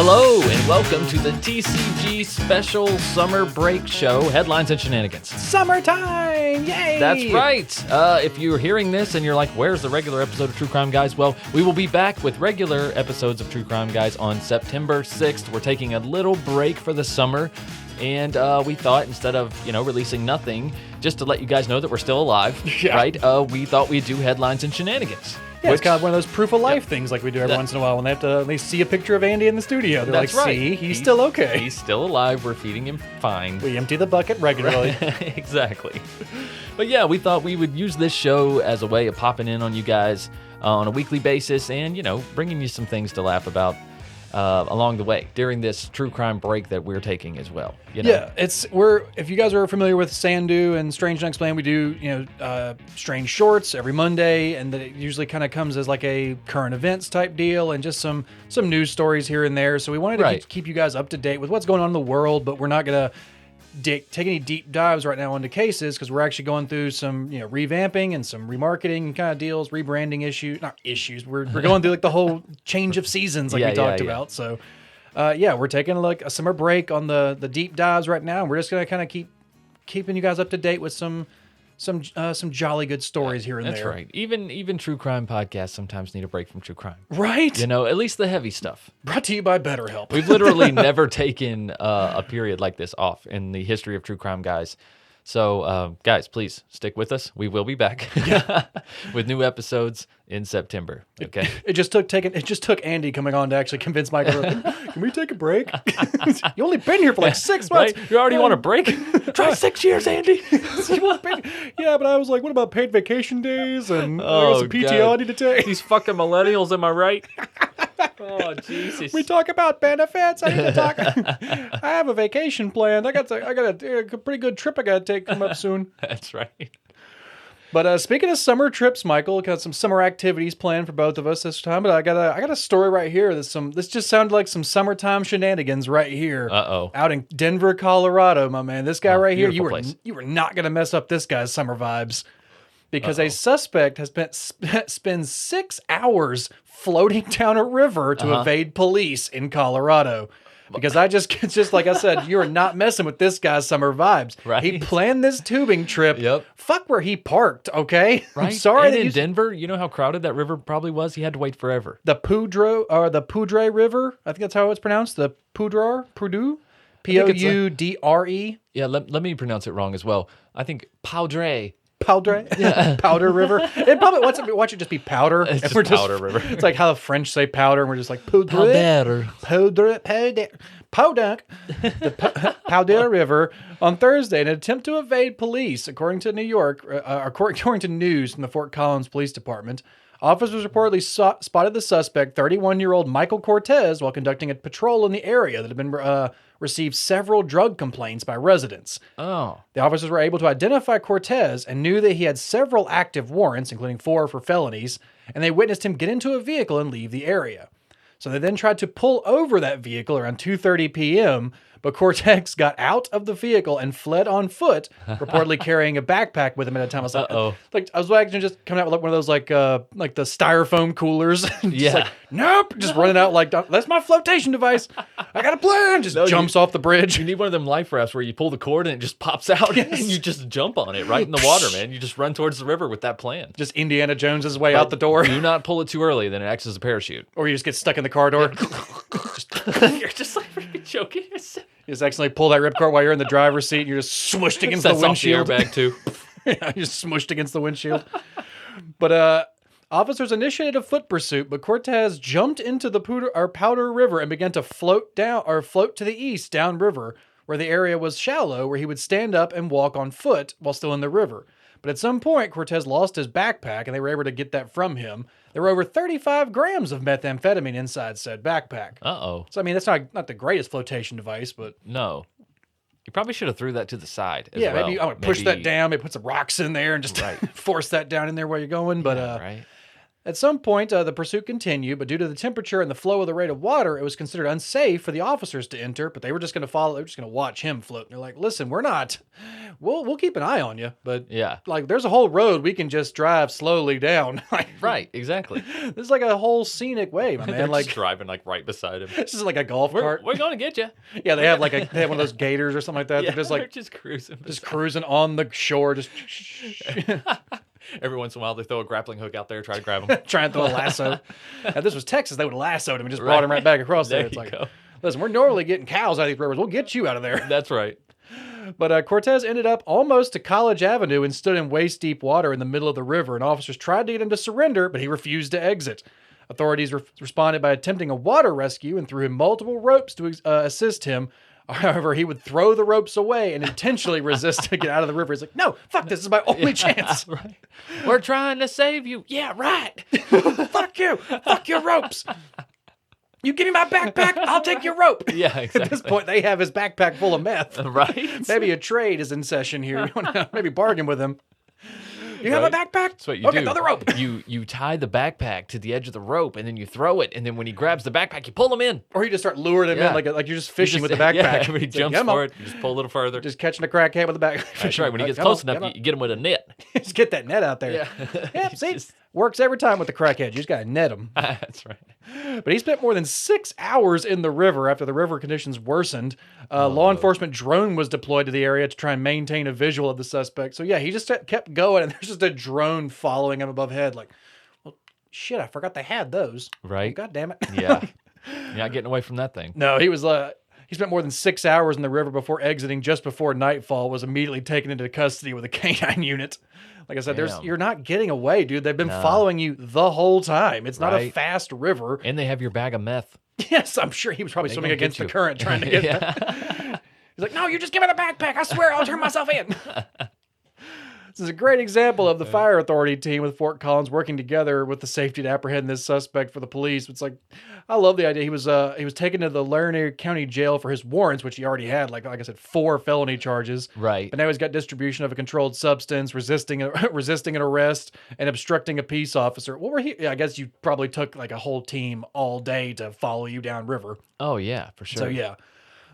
Hello and welcome to the TCG Special Summer Break Show, Headlines and Shenanigans. Summertime! Yay! That's right. If you're hearing this and you're like, where's the regular episode of True Crime Guys? Well, we will be back with regular episodes of True Crime Guys on September 6th. We're taking a little break for the summer. And we thought instead of, releasing nothing, just to let you guys know that we're still alive, right? We thought we'd do Headlines and Shenanigans. Yeah, it's kind of one of those proof of life things like we do every once in a while when they have to see a picture of Andy in the studio. They're That's like, right. see, he's still okay. He's still alive. We're feeding him fine. We empty the bucket regularly. Exactly. But yeah, we thought we would use this show as a way of popping in on you guys on a weekly basis and, bringing you some things to laugh about along the way during this true crime break that we're taking as well. Yeah, if you guys are familiar with Sandu and Strange Unexplained, we do strange shorts every Monday, and it usually kind of comes as like a current events type deal and just some news stories here and there. So we wanted to keep you guys up to date with what's going on in the world, but we're not gonna take any deep dives right now into cases because we're actually going through some revamping and some remarketing kind of deals, rebranding issues. We're going through like the whole change of seasons like we talked about. So we're taking like a summer break on the deep dives right now, and we're just gonna kind of keeping you guys up to date with some jolly good stories here and there. That's right. Even true crime podcasts sometimes need a break from true crime. Right. At least the heavy stuff. Brought to you by BetterHelp. We've literally never taken a period like this off in the history of True Crime Guys. So, guys, please stick with us. We will be back with new episodes in September. Okay. It just took Andy coming on to actually convince Michael. Can we take a break? You only been here for like 6 months. Right? You already want a break? Try 6 years, Andy. Yeah, but I was like, what about paid vacation days and some PTO I need to take? These fucking millennials, am I right? Oh, Jesus. We talk about benefits. I need to talk. I have a vacation planned. I got a pretty good trip I got to take coming up soon. That's right. But speaking of summer trips, Michael, got some summer activities planned for both of us this time. But I got a story right here. This just sounded like some summertime shenanigans right here. Out in Denver, Colorado, my man. This guy right here, you were not gonna mess up this guy's summer vibes. Because a suspect has spent 6 hours floating down a river to evade police in Colorado. Because it's just like I said, you are not messing with this guy's summer vibes. Right. He planned this tubing trip. Yep. Fuck where he parked, okay? Right. I'm sorry. And in Denver, you know how crowded that river probably was? He had to wait forever. The Poudre River, I think that's how it's pronounced. The Purdue? Poudre? Yeah, let me pronounce it wrong as well. I think Poudre. Powder, Powder River. It probably watch it just be powder. It's just Powder River. It's like how the French say powder, and we're just like powder. The Powder River on Thursday in an attempt to evade police, according to according to news from the Fort Collins Police Department. Officers reportedly spotted the suspect, 31-year-old Michael Cortez, while conducting a patrol in the area that had been received several drug complaints by residents. Oh. The officers were able to identify Cortez and knew that he had several active warrants, including 4 for felonies, and they witnessed him get into a vehicle and leave the area. So they then tried to pull over that vehicle around 2:30 p.m., but Cortez got out of the vehicle and fled on foot, reportedly carrying a backpack with him at a time. I was like just coming out with one of those like the styrofoam coolers. Just like, nope, just running out like, that's my flotation device. I got a plan. Just jumps off the bridge. You need one of them life rafts where you pull the cord and it just pops out and you just jump on it right in the water, man. You just run towards the river with that plan. Just Indiana Jones' way out the door. Do not pull it too early, then it acts as a parachute. Or you just get stuck in the car door. You're just like freaking choking yourself. You just accidentally pull that ripcord while you're in the driver's seat and you're just smushed against the windshield. Off the airbag too. Yeah, you're just smushed against the windshield. But officers initiated a foot pursuit, but Cortez jumped into the Powder River and began to float to the east downriver, where the area was shallow, where he would stand up and walk on foot while still in the river. But at some point, Cortez lost his backpack, and they were able to get that from him. There were over 35 grams of methamphetamine inside said backpack. Uh-oh. So, I mean, that's not the greatest flotation device, but... No. You probably should have threw that to the side as well. Maybe I would push that down, maybe put some rocks in there and just force that down in there while you're going. But right. At some point, the pursuit continued, but due to the temperature and the flow of the rate of water, it was considered unsafe for the officers to enter. But they were just going to follow. They were just going to watch him float. And they're like, "Listen, we're not. We'll keep an eye on you, but Yeah. like, there's a whole road we can just drive slowly down. Like, Right, exactly. this is like a whole scenic way, my They're man. Like, just driving like right beside him. this is like a golf cart. We're gonna get you. Yeah, they have they have one of those gators or something like that. Yeah, They're just they're like just cruising. just cruising on the shore, just Every once in a while, they throw a grappling hook out there, try to grab him. trying to throw a lasso. If this was Texas, they would have lassoed him and just Right. brought him right back across there. There It's you like, go. listen, we're normally getting cows out of these rivers. We'll get you out of there. That's right. But Cortez ended up almost to College Avenue and stood in waist-deep water in the middle of the river, and officers tried to get him to surrender, but he refused to exit. Authorities responded by attempting a water rescue and threw him multiple ropes to assist him. However, he would throw the ropes away and intentionally resist to get out of the river. He's like, no, fuck, this is my only chance. Right. We're trying to save you. Yeah, right. Fuck you. Fuck your ropes. You give me my backpack, I'll take your rope. Yeah, exactly. At this point, they have his backpack full of meth. Right? Maybe a trade is in session here. You want to maybe bargain with him. You have a Right. backpack? That's what you Okay, do. throw the rope. You tie the backpack to the edge of the rope, and then you throw it, and then when he grabs the backpack, you pull him in. Or you just start luring him Yeah. in like you're just fishing You with just- the backpack. Yeah, when he It's like, jumps come on. for it, you just pull a little further. Just catching a crackhead with the back. That's right. When he gets Come close on, enough, come you get him with a net. on. Just get that net out there. Yeah. Yeah, It's see? just- Works every time with the crackhead. You just got to net him. That's right. But he spent more than 6 hours in the river after the river conditions worsened. Law enforcement drone was deployed to the area to try and maintain a visual of the suspect. So yeah, he just kept going, and there's just a drone following him above head. Like, well, shit, I forgot they had those. Right. God damn it. Yeah. You're not getting away from that thing. No, he spent more than 6 hours in the river before exiting just before nightfall, was immediately taken into custody with a canine unit. Like I said, Damn. you're not getting away, dude. They've been following you the whole time. It's not a Right. fast river. And they have your bag of meth. Yes, I'm sure he was probably They swimming gonna get against the you. current trying to get Yeah. He's like, no, you just give me the backpack. I swear I'll turn myself in. This is a great example of the fire authority team with Fort Collins working together with the safety to apprehend this suspect for the police. It's like, I love the idea. He was taken to the Laramie County Jail for his warrants, which he already had, like I said, 4 felony charges. Right. But now he's got distribution of a controlled substance, resisting an arrest, and obstructing a peace officer. What were he? Yeah, I guess you probably took like a whole team all day to follow you downriver. Oh, yeah, for sure. So yeah.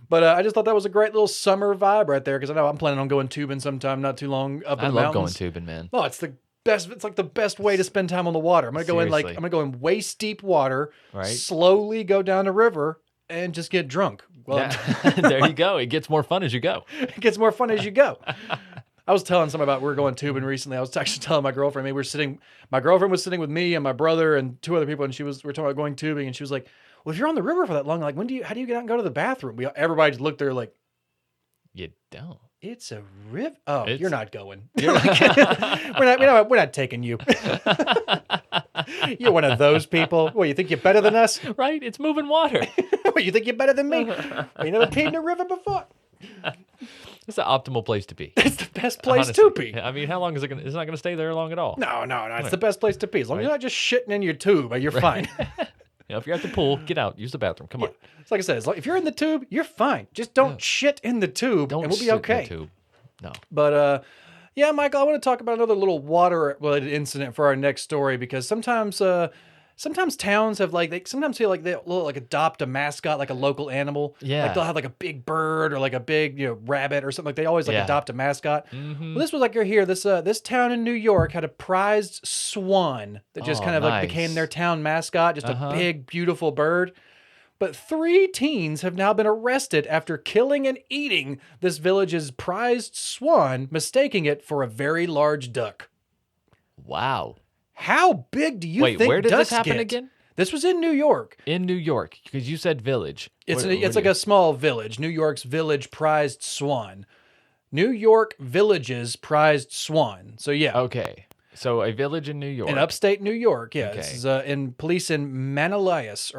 But I just thought that was a great little summer vibe right there, because I know I'm planning on going tubing sometime not too long up in I the love going mountains. tubing, man. Oh, it's the best. It's like the best way to spend time on the water. I'm Seriously. gonna go in waist deep water, Right. slowly go down the river, and just get drunk. Well, Yeah. There you go. It gets more fun as you go. it gets more fun as you go. I was telling somebody about we were going tubing recently. I was actually telling my girlfriend. My girlfriend was sitting with me and my brother and 2 other people, and we were talking about going tubing, and she was like, "Well, if you're on the river for that long, like how do you get out and go to the bathroom?" Everybody just looked there like, You don't. "It's a river. Oh, It's- you're not going. We're not taking you. You're one of those people. What, you think you're better than us? Right? It's moving water. What, you think you're better than me? Well, you never peed in a river before. It's the optimal place to be. It's the best place Honestly. to pee. I mean, how long is it going to... It's not going to stay there long at all. No. It's the best place to pee. As long as you're not just shitting in your tube, you're fine. You know, if you're at the pool, get out. Use the bathroom. Come on. It's like I said, if you're in the tube, you're fine. Just don't shit in the tube, Don't and we'll be sit in okay. the tube. No. But yeah, Michael, I want to talk about another little water-related incident for our next story, because sometimes towns have they sometimes feel like they'll adopt a mascot, like a local animal. Yeah. Like they'll have like a big bird or like a big rabbit or something. Like they always Yeah. adopt a mascot. Mhm. Well, this was like you're here. This town in New York had a prized swan that just Oh, kind of nice. became their town mascot. Just Uh-huh. a big, beautiful bird. But 3 teens have now been arrested after killing and eating this village's prized swan, mistaking it for a very large duck. Wow. How big do you Wait, think where did ducks this happen get? again? This was in New York. In New York, because you said village. It's Where it's do like a small village. New York's village prized swan. New York village's prized swan. So yeah, Okay. So a village in New York. in upstate New York. Yeah, this Okay. is in police in Manlius.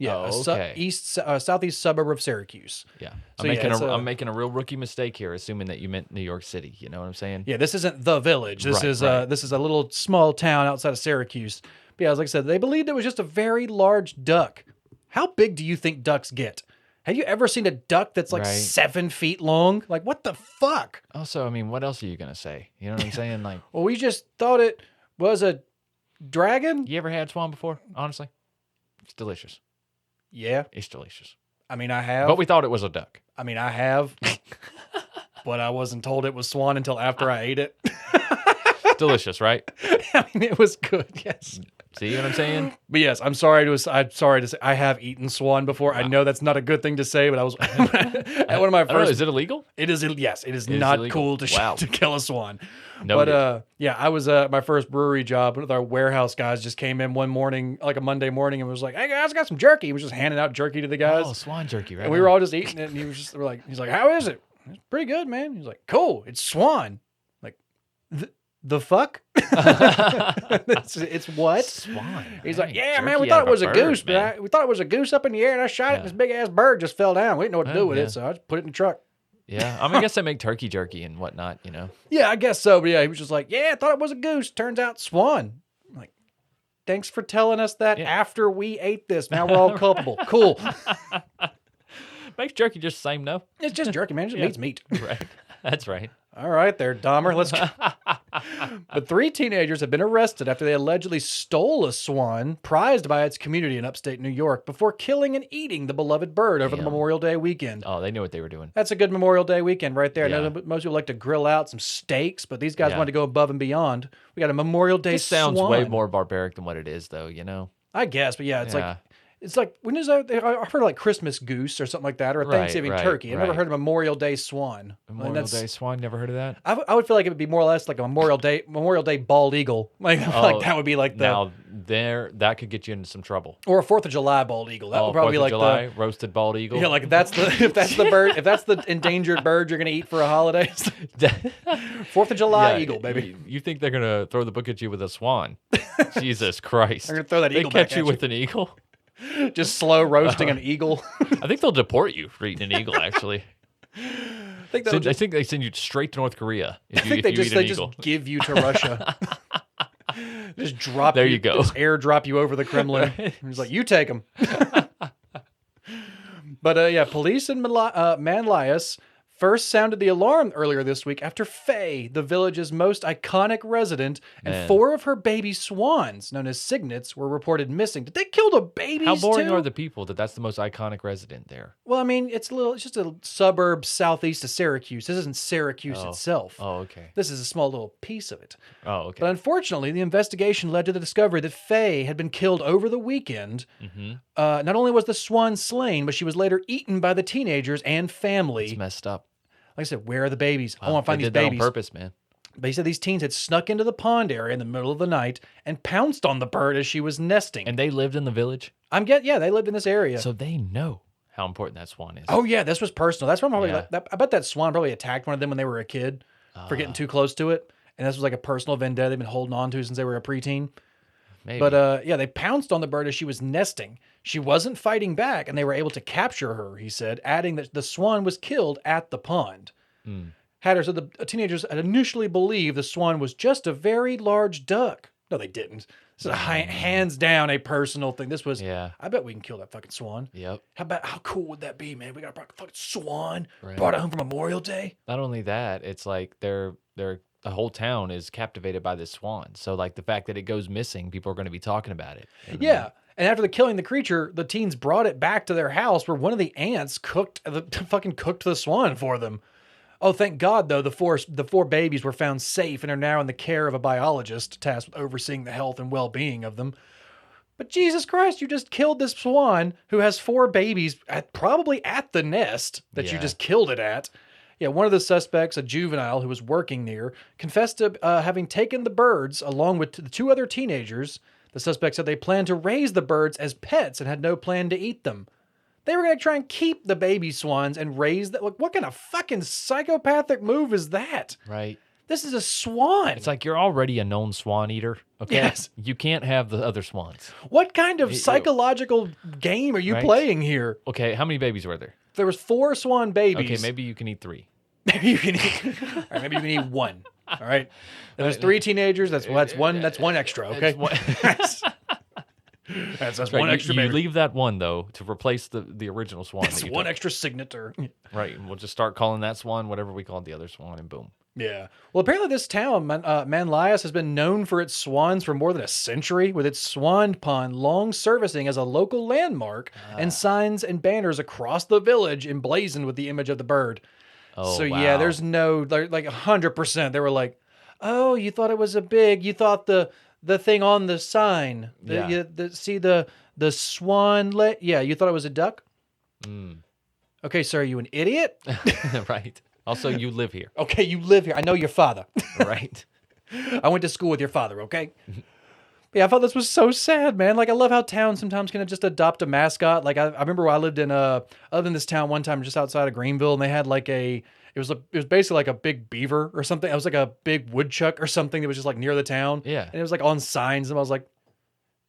Yeah, Oh, a okay. southeast suburb of Syracuse. Yeah. So, yeah, it's I'm making a real rookie mistake here, assuming that you meant New York City. You know what I'm saying? Yeah, this isn't the village. This Right, is this is a little small town outside of Syracuse. But yeah, like I said, they believed it was just a very large duck. How big do you think ducks get? Have you ever seen a duck that's like Right. 7 feet long? Like, what the fuck? Also, I mean, what else are you going to say? You know what I'm saying? Like, Well, we just thought it was a dragon? You ever had swan before? Honestly, it's delicious. Yeah. It's delicious. I mean, I have. But we thought it was a duck. I mean, I have. But I wasn't told it was swan until after I ate it. Delicious, right? I mean, it was good. Yes. See what I'm saying? But yes, I'm sorry to say I have eaten swan before. Wow. I know that's not a good thing to say, but I was at one of my first. Is it illegal? It is. Yes, it is not illegal. Cool to kill a swan. Noted. But yeah, I was my first brewery job. One of our warehouse guys just came in one morning, like a Monday morning, and was like, "Hey guys, I got some jerky." He was just handing out jerky to the guys. Oh, swan jerky, right? And we were all just eating it, and he's like, "How is it?" It's pretty good, man. He's like, "Cool, it's swan." Like, the fuck? It's what? Swan. He's like, yeah, man, we thought it was a goose, but we thought it was a goose up in the air, and I shot it, and this big ass bird just fell down. We didn't know what to do with it, so I just put it in the truck. Yeah, I mean, I guess they make turkey jerky and whatnot, you know. Yeah, I guess so. But yeah, he was just like, yeah, I thought it was a goose. Turns out swan. I'm like, thanks for telling us that after we ate this. Now we're all culpable. Cool. Makes jerky just the same, no? It's just jerky, man. It just meats meat. Right. That's right. All right there, Dahmer. Let's go. But 3 teenagers have been arrested after they allegedly stole a swan prized by its community in upstate New York before killing and eating the beloved bird over the Memorial Day weekend. Oh, they knew what they were doing. That's a good Memorial Day weekend right there. Yeah. I know most people like to grill out some steaks, but these guys wanted to go above and beyond. We got a Memorial Day swan. Sounds way more barbaric than what it is, though, you know? I guess, but yeah, it's like when is that? I've heard of like Christmas goose or something like that, or a Thanksgiving turkey. I've never heard of a Memorial Day swan. Memorial Day swan, never heard of that? I would feel like it would be more or less like a Memorial Day bald eagle. Like, like that would be like the now that could get you into some trouble. Or a 4th of July bald eagle. That would probably be like July, roasted bald eagle. Yeah, like if that's the bird, if that's the endangered bird you're gonna eat for a holiday. 4th of July eagle, baby. You think they're gonna throw the book at you with a swan? Jesus Christ! They're gonna throw that eagle. They catch you with an eagle. Just slow roasting an eagle. I think they'll deport you for eating an eagle, actually. I think they send you straight to North Korea if you eat an eagle. Just give you to Russia. Just drop there you go. Just airdrop you over the Kremlin. He's like, you take them. But yeah, police in Manlius first sounded the alarm earlier this week after Faye, the village's most iconic resident, and 4 of her baby swans, known as cygnets, were reported missing. Did they kill the babies How boring too? are the people that's the most iconic resident there? Well, I mean, it's just a suburb southeast of Syracuse. This isn't Syracuse itself. Oh, okay. This is a small little piece of it. Oh, okay. But unfortunately, the investigation led to the discovery that Faye had been killed over the weekend. Mm-hmm. Not only was the swan slain, but she was later eaten by the teenagers and family. It's messed up. Like I said, where are the babies? Wow, I want to find these babies. They did that on purpose, man. But he said these teens had snuck into the pond area in the middle of the night and pounced on the bird as she was nesting. And they lived in the village? Yeah, they lived in this area. So they know how important that swan is. Oh, yeah, this was personal. That's why I bet that swan probably attacked one of them when they were a kid for getting too close to it. And this was like a personal vendetta they've been holding on to since they were a preteen. Maybe. But yeah, they pounced on the bird as she was nesting. She wasn't fighting back, and they were able to capture her, he said, adding that the swan was killed at the pond. Hatter said the teenagers had initially believed the swan was just a very large duck. No, they didn't. This is hands down a personal thing. This was, I bet we can kill that fucking swan. Yep. How cool would that be, man? We got a fucking swan, brought it home for Memorial Day. Not only that, it's like the whole town is captivated by this swan. So like the fact that it goes missing, people are going to be talking about it. Yeah. And after killing the creature, the teens brought it back to their house where one of the aunts cooked the swan for them. Oh, thank God, though, the four babies were found safe and are now in the care of a biologist tasked with overseeing the health and well-being of them. But Jesus Christ, you just killed this swan who has 4 babies probably at the nest that you just killed it at. Yeah, one of the suspects, a juvenile who was working near, confessed to having taken the birds along with the 2 other teenagers. The suspect said they planned to raise the birds as pets and had no plan to eat them. They were going to try and keep the baby swans and raise them. Like, what kind of fucking psychopathic move is that? Right. This is a swan. It's like you're already a known swan eater. Okay. Yes. You can't have the other swans. What kind of psychological game are you playing here? Okay. How many babies were there? There was 4 swan babies. Okay. Maybe you can eat 3. Maybe you can eat. All right, maybe you can eat 1. All right. There's 3 teenagers. That's one. That's 1 extra. Okay. That's right, one extra. You leave that one though to replace the original swan. It's 1 extra signature. Right, and we'll just start calling that swan whatever we called the other swan, and boom. Yeah. Well, apparently this town, Manlius, has been known for its swans for more than a century, with its swan pond long servicing as a local landmark and signs and banners across the village emblazoned with the image of the bird. Oh, So wow. yeah, there's no, like 100%. They were like, oh, you thought it was you thought the thing on the sign, see the swan, yeah, you thought it was a duck? Okay, sir, are you an idiot? Right. Also, you live here. Okay, you live here. I know your father. Right. I went to school with your father, okay? Yeah, I thought this was so sad, man. Like, I love how towns sometimes can just adopt a mascot. Like, I remember where I lived in, other than this town one time just outside of Greenville, and they had like it was basically like a big beaver or something. It was like a big woodchuck or something that was just like near the town. Yeah. And it was like on signs, and I was like,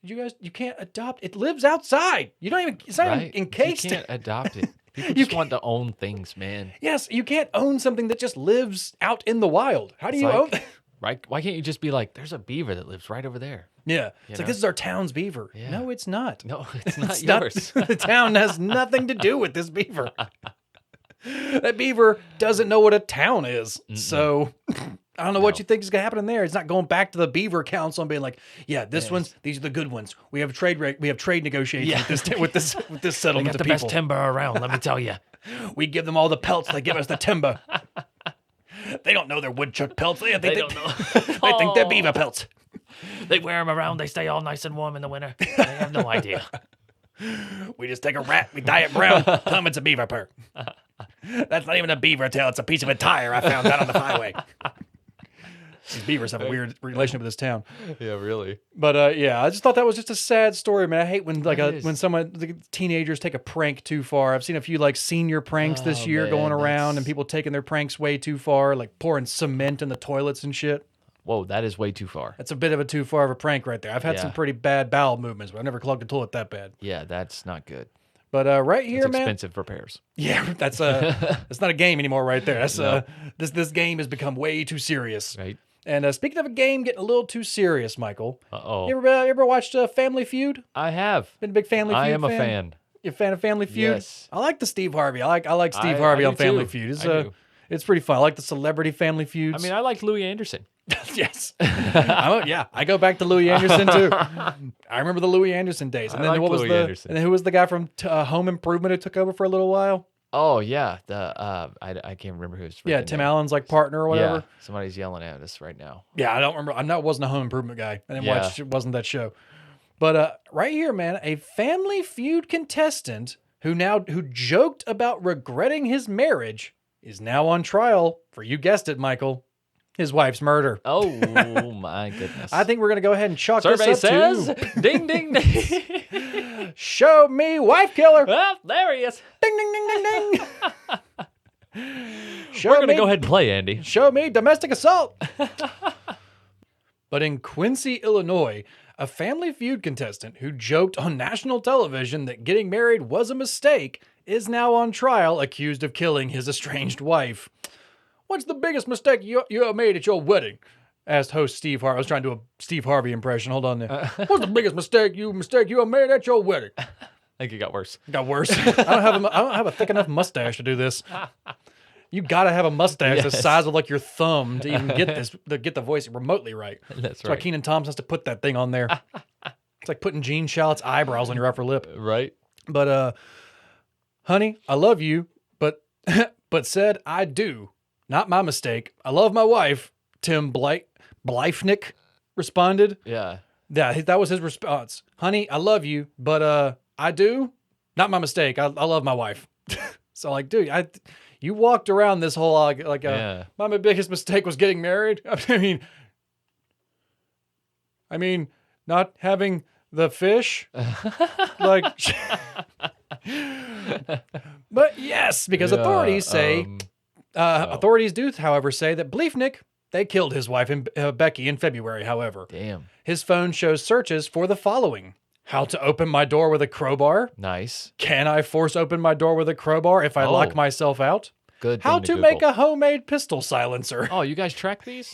you can't adopt. It lives outside. You don't even, it's not even encased. You can't adopt it. People just want to own things, man. Yes, you can't own something that just lives out in the wild. How do you own that? Right? Why can't you just be like, there's a beaver that lives right over there? Yeah. It's like, this is our town's beaver. Yeah. No, it's not. No, it's not yours. The town has nothing to do with this beaver. That beaver doesn't know what a town is. So I don't know what you think is going to happen in there. It's not going back to the beaver council and being like, yeah, these are the good ones. We have trade negotiations with this settlement They got of the people. best timber around, let me tell you. We give them all the pelts. They give us the timber. They don't know they're woodchuck pelts. They don't know. They think they're beaver pelts. They wear them around. They stay all nice and warm in the winter. They have no idea. We just take a rat, we dye it brown, tell them it's a beaver purr. That's not even a beaver tail. It's a piece of a tire I found out on the highway. These beavers have a weird relationship with this town. Yeah, really. But yeah, I just thought that was just a sad story, man. I hate when when teenagers take a prank too far. I've seen a few like senior pranks this year going around, and people taking their pranks way too far, like pouring cement in the toilets and shit. Whoa, that is way too far. That's a bit of a too far of a prank right there. I've had some pretty bad bowel movements, but I never clogged a toilet that bad. Yeah, that's not good. But right here, It's man, expensive repairs. yeah, that's it's not a game anymore, right there. That's this game has become way too serious. Right. And speaking of a game getting a little too serious, Michael, Uh-oh. you ever watched Family Feud? I have. Been a big Family Feud I am fan? a fan. You a fan of Family Feud? Yes. I like the Steve Harvey. I like Steve I Harvey do on Family too. Feud. I do. It's pretty fun. I like the celebrity Family Feuds. I mean, I like Louis Anderson. Yes. I go back to Louis Anderson too. I remember the Louis Anderson days. And I then like Louis Anderson. And then who was the guy from Home Improvement who took over for a little while? Oh yeah, I can't remember who his Yeah, Tim Allen's like partner or whatever. Yeah, somebody's yelling at us right now. Yeah, I don't remember. I wasn't a Home Improvement guy. I didn't watch. It wasn't that show. But right here, man, a Family Feud contestant who joked about regretting his marriage is now on trial for, you guessed it, Michael, his wife's murder. Oh my goodness! I think we're gonna go ahead and chalk Survey this up says, to ding ding ding. show me wife killer. Well, there he is. Ding ding ding ding ding. We're gonna go ahead and play, Andy. Show me domestic assault. But in Quincy, Illinois, a Family Feud contestant who joked on national television that getting married was a mistake is now on trial, accused of killing his estranged wife. What's the biggest mistake you have made at your wedding? Asked host Steve Harvey. I was trying to do a Steve Harvey impression. Hold on there. What's the biggest mistake you have made at your wedding? I think it got worse. Got worse. I don't have a thick enough mustache to do this. You gotta have a mustache the size of like your thumb to even get the voice remotely right. That's why right. Kenan Thompson has to put that thing on there. It's like putting Gene Shalit's eyebrows on your upper lip. Right. But honey, I love you, but said I do. Not my mistake. I love my wife. Tim Bleifnick responded. Yeah. That was his response. Honey, I love you, but I do. Not my mistake. I love my wife. So like, dude, you walked around this whole my biggest mistake was getting married. I mean, not having the fish. Like, but yes, because authorities say, authorities do, however, say that Bleifnick, they killed his wife, Becky, in February, however. Damn. His phone shows searches for the following: how to open my door with a crowbar. Nice. Can I force open my door with a crowbar if I lock myself out? Good How thing to to make Google. a homemade pistol silencer. Oh, you guys track these?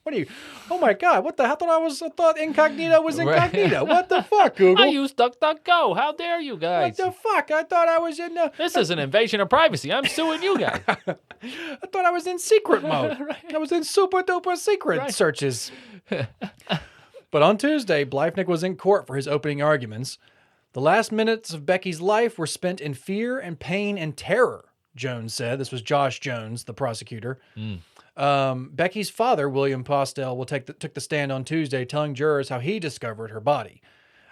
What are you? Oh my God! What the? I thought incognito was Right. incognito. What the fuck, Google? I use DuckDuckGo. How dare you What guys? the fuck? I thought I was in. This is an invasion of privacy. I'm suing you guys. I thought I was in secret mode. Right. I was in super duper secret Right. searches. But on Tuesday, Bleifnick was in court for his opening arguments. The last minutes of Becky's life were spent in fear and pain and terror, Jones said. This was Josh Jones, the prosecutor. Becky's father, William Postel, took the stand on Tuesday, telling jurors how he discovered her body.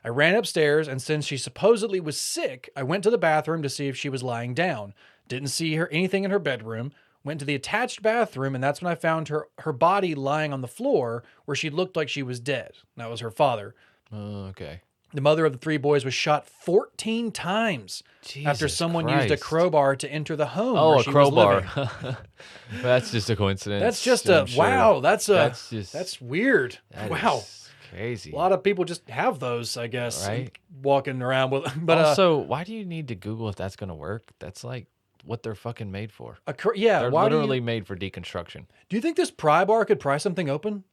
I ran upstairs, and since she supposedly was sick, I went to the bathroom to see if she was lying down. Didn't see anything in her bedroom. Went to the attached bathroom, and that's when I found her body lying on the floor where she looked like she was dead. That was her father. Okay. The mother of the three boys was shot 14 times after Jesus someone used a Christ. crowbar to enter the home Oh, where a she was living. crowbar. That's just a coincidence. That's just I'm sure. wow. That's Weird. that Wow. is crazy. A lot of people just have those, I guess, Right. walking around with. But also, why do you need to Google if that's going to work? That's like what they're fucking made for. yeah, They're why literally made for deconstruction. do you think this pry bar could pry something open?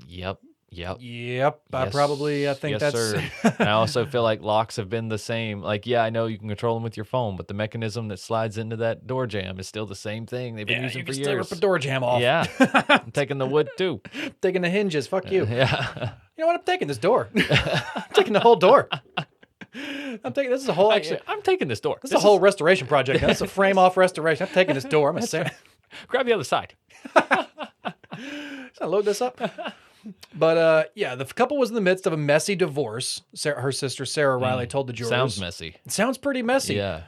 Yep. Yep. Yes. I think Yes, that's. sir. And I also feel like locks have been the same. Like, yeah, I know you can control them with your phone, but the mechanism that slides into that door jamb is still the same thing they've been using you for can still years. rip a door jamb off. Yeah. I'm taking the wood too. Taking the hinges. Fuck you. Yeah. You know what? I'm taking this door. I'm taking the whole door. This is a whole actually. I'm taking this door. This is a whole restoration project. Now. This is a frame off restoration. I'm taking this door. I'm gonna say. Grab the other side. Should I load this up? But yeah, the couple was in the midst of a messy divorce. Her sister Sarah Riley told the jurors. Sounds messy. It sounds pretty messy. Yeah.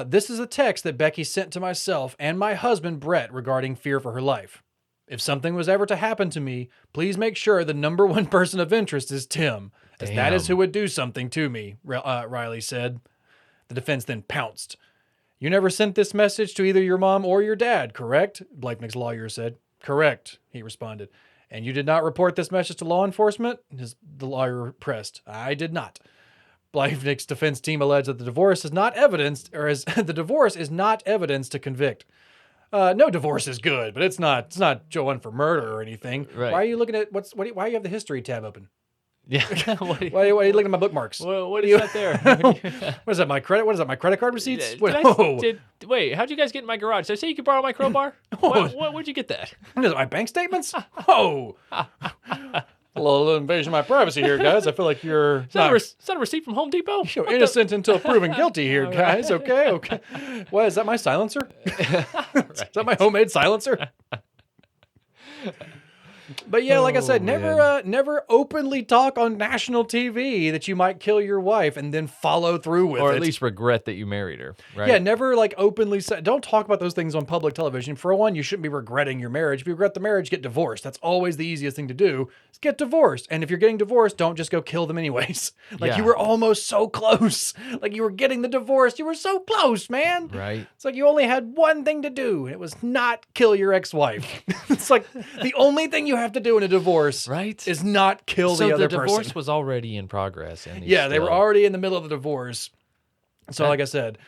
This is a text that Becky sent to myself and my husband Brett regarding fear for her life. If something was ever to happen to me, please make sure the number one person of interest is Tim, as that is who would do something to me, Riley said. The defense then pounced. You never sent this message to either your mom or your dad, correct? Bleifnick's lawyer said. Correct, he responded. And you did not report this message to law enforcement? The lawyer pressed. I did not. Bleifnick's defense team alleged that the divorce is not evidence, or as the divorce is not evidence to convict. No divorce is good, but it's not one for murder or anything. Right. Why are you looking at why do you have the history tab open? Yeah. What do you- Why are you looking at my bookmarks? what is that there? What is that? My credit card receipts? Wait, how'd you guys get in my garage? Did I say you could borrow my crowbar? Where'd you get that? What is it, my bank statements? Oh, a little invasion of my privacy here, guys. I feel like you're Is that a receipt from Home Depot? you're innocent until proven guilty here, guys. Okay. What is that? My silencer? Is that my homemade silencer? But yeah, like I said, never openly talk on national TV that you might kill your wife and then follow through with it. Or at least regret that you married her, right? Yeah, never like openly say, don't talk about those things on public television. For one, you shouldn't be regretting your marriage. If you regret the marriage, get divorced. That's always the easiest thing to do. Is get divorced. And if you're getting divorced, don't just go kill them anyways. Like Yeah. you were almost so close. Like you were getting the divorce. You were so close, man. Right. It's like you only had one thing to do, and it was not kill your ex-wife. It's like the only thing you have to do in a divorce Right. is not kill So the other the divorce person. was already in progress. And Yeah, they were already in the middle of the divorce. So like I said,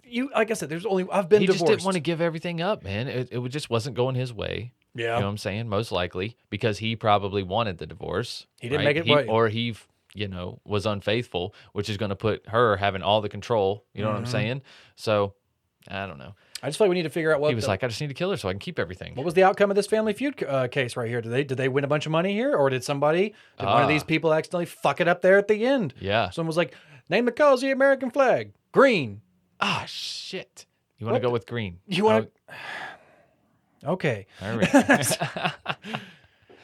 there's only I've been He divorced. just didn't want to give everything up, man. It just wasn't going his way. Yeah. You know what I'm saying? Most likely because he probably wanted the divorce. He didn't right? make it right. Or he, was unfaithful, which is going to put her having all the control. You know what I'm saying? So, I don't know. I just feel like we need to figure out what He was like, I just need to kill her so I can keep everything. what was the outcome of this Family Feud case right here? Did they win a bunch of money here, or did one of these people accidentally fuck it up there at the end? Yeah. Someone was like, name the colors of the American flag. Green. Ah, shit. You want to go with green? You want to? Okay. All right. I'm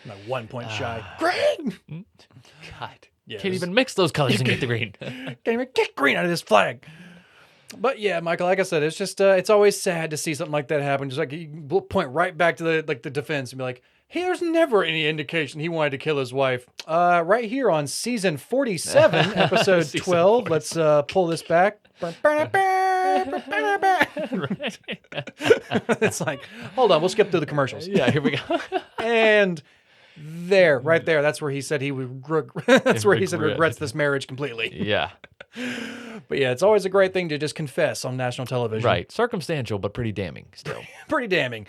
like 1 point shy. Green. God. Yeah, Can't even mix those colors and get the green. Can't even get green out of this flag. But yeah, Michael, like I said, it's just it's always sad to see something like that happen. Just like you point right back to the defense and be like, hey, there's never any indication he wanted to kill his wife. Right here on season 47, episode Season 12. Let's pull this back. It's like, hold on, we'll skip through the commercials. Yeah, here we go. And Right there. That's where he said he would. That's where he said regrets this marriage completely. Yeah. But yeah, it's always a great thing to just confess on national television. Right. Circumstantial, but pretty damning still. Pretty damning.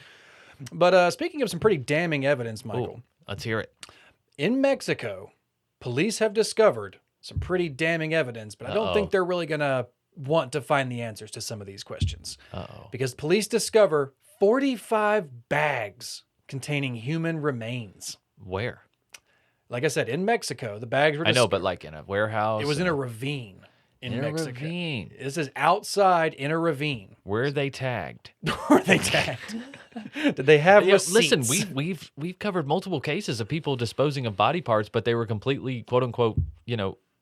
But speaking of some pretty damning evidence, Michael. Ooh, let's hear it. In Mexico, police have discovered some pretty damning evidence, but I don't think they're really going to want to find the answers to some of these questions. Because police discover 45 bags containing human remains. Where? Like I said, in Mexico, the bags were I know, but like in a warehouse? It was in a ravine in Mexico. A ravine. This is outside in a ravine. Where are they tagged? Were they tagged? Did they have receipts? Listen, we've covered multiple cases of people disposing of body parts, but they were completely, quote unquote,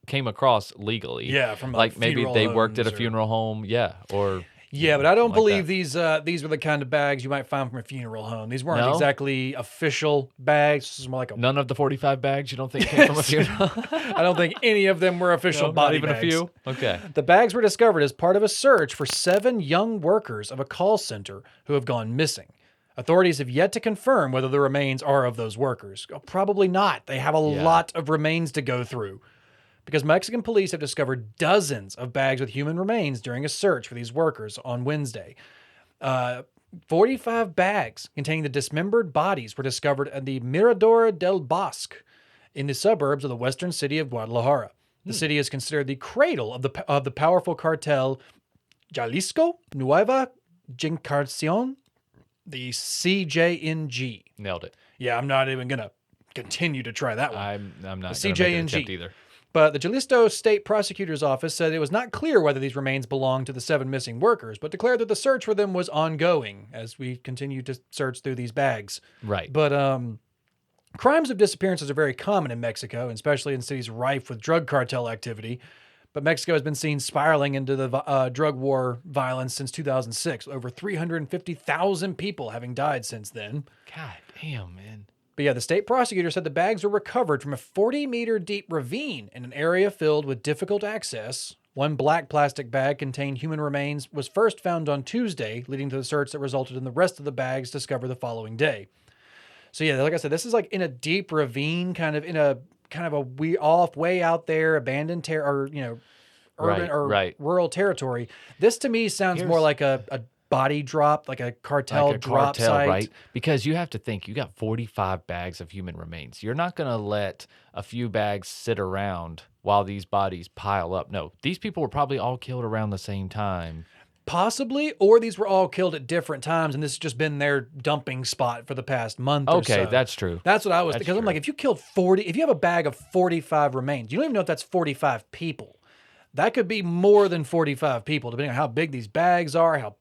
came across legally. Yeah, from like maybe they worked at a or... funeral home. Yeah, or... Yeah, but I don't believe these were the kind of bags you might find from a funeral home. These weren't exactly official bags. This is more like none of the 45 bags you don't think came from a funeral? I don't think any of them were official body bags. Not even a few? Okay. The bags were discovered as part of a search for 7 young workers of a call center who have gone missing. Authorities have yet to confirm whether the remains are of those workers. Probably not. They have a lot of remains to go through. Because Mexican police have discovered dozens of bags with human remains during a search for these workers on Wednesday. 45 bags containing the dismembered bodies were discovered at the Mirador del Bosque in the suburbs of the western city of Guadalajara. The city is considered the cradle of the powerful cartel Jalisco Nueva Generación, the CJNG. Nailed it. Yeah, I'm not even going to continue to try that one. I'm not going to make an attempt either. But the Jalisco State Prosecutor's Office said it was not clear whether these remains belonged to the 7 missing workers, but declared that the search for them was ongoing as we continue to search through these bags. Right. But crimes of disappearances are very common in Mexico, especially in cities rife with drug cartel activity. But Mexico has been seen spiraling into the drug war violence since 2006, over 350,000 people having died since then. God damn, man. But yeah, the state prosecutor said the bags were recovered from a 40-meter deep ravine in an area filled with difficult access. One black plastic bag contained human remains was first found on Tuesday, leading to the search that resulted in the rest of the bags discovered the following day. So yeah, like I said, this is like in a deep ravine, kind of way out there, abandoned urban or rural territory. This to me sounds more like a body drop, like a cartel drop site. Right? Because you have to think, you got 45 bags of human remains. You're not going to let a few bags sit around while these bodies pile up. No, these people were probably all killed around the same time. Possibly, or these were all killed at different times, and this has just been their dumping spot for the past month or so. Okay, that's true. That's what I was thinking. I'm like, if you have a bag of 45 remains, you don't even know if that's 45 people. That could be more than 45 people, depending on how big these bags are, how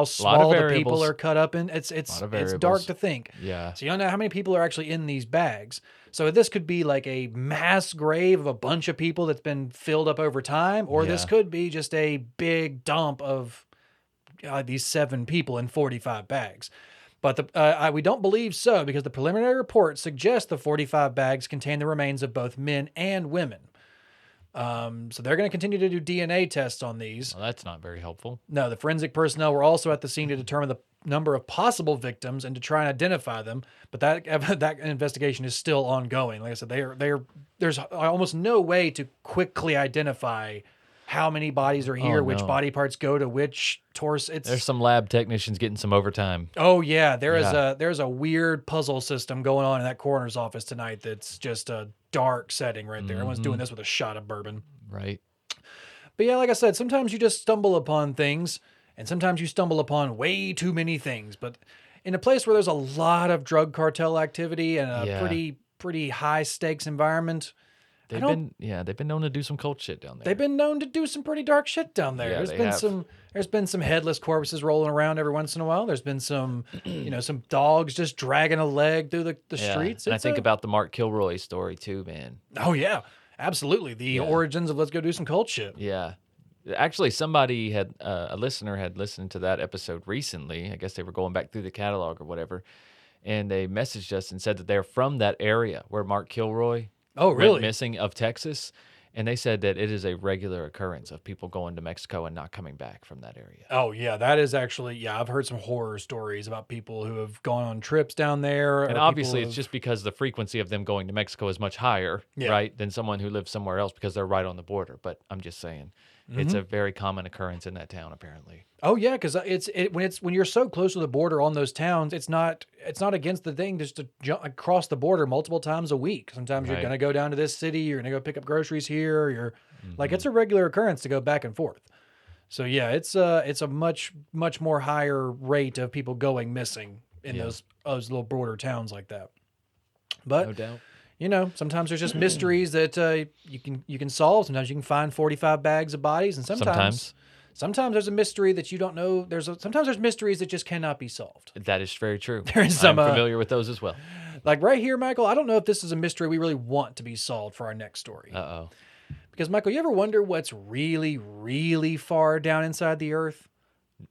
small the people are cut up in. It's dark to think. Yeah. So you don't know how many people are actually in these bags. So this could be like a mass grave of a bunch of people that's been filled up over time, or this could be just a big dump of these 7 people in 45 bags. But we don't believe so, because the preliminary report suggests the 45 bags contain the remains of both men and women. So they're going to continue to do DNA tests on these. Well, that's not very helpful. No, the forensic personnel were also at the scene to determine the number of possible victims and to try and identify them. But that investigation is still ongoing. Like I said, there's almost no way to quickly identify how many bodies are here, which body parts go to which torso. There's some lab technicians getting some overtime. Oh yeah, there's a weird puzzle system going on in that coroner's office tonight. That's just a dark setting right there. Everyone's doing this with a shot of bourbon. Right. But yeah, like I said, sometimes you just stumble upon things, and sometimes you stumble upon way too many things. But in a place where there's a lot of drug cartel activity and a pretty high stakes environment. They've been known to do some cult shit down there. They've been known to do some pretty dark shit down there. Yeah, there's been some headless corpses rolling around every once in a while. There's been some some dogs just dragging a leg through the streets. And I think about the Mark Kilroy story too, man. Oh yeah, absolutely. The origins of let's go do some cult shit. Yeah. Actually, somebody a listener had listened to that episode recently. I guess they were going back through the catalog or whatever, and they messaged us and said that they're from that area where Mark Kilroy went missing of Texas. And they said that it is a regular occurrence of people going to Mexico and not coming back from that area. Oh yeah, that is actually, yeah, I've heard some horror stories about people who have gone on trips down there. And or obviously, people it's who've- just because the frequency of them going to Mexico is much higher, right, than someone who lives somewhere else because they're right on the border. But I'm just saying, it's a very common occurrence in that town, apparently. Oh yeah, because when you're so close to the border on those towns, it's not against the thing just to jump across the border multiple times a week. Sometimes you're Right. gonna go down to this city, you're gonna go pick up groceries here. You're like, it's a regular occurrence to go back and forth. So yeah, it's a much more higher rate of people going missing in those little border towns like that. But No doubt. you know, sometimes there's just mysteries that you can solve. Sometimes you can find 45 bags of bodies, and sometimes there's a mystery that you don't know. Sometimes there's mysteries that just cannot be solved. That is very true. There's some, I'm familiar with those as well. Like right here, Michael, I don't know if this is a mystery we really want to be solved for our next story. Uh-oh. Because Michael, you ever wonder what's really, really far down inside the earth?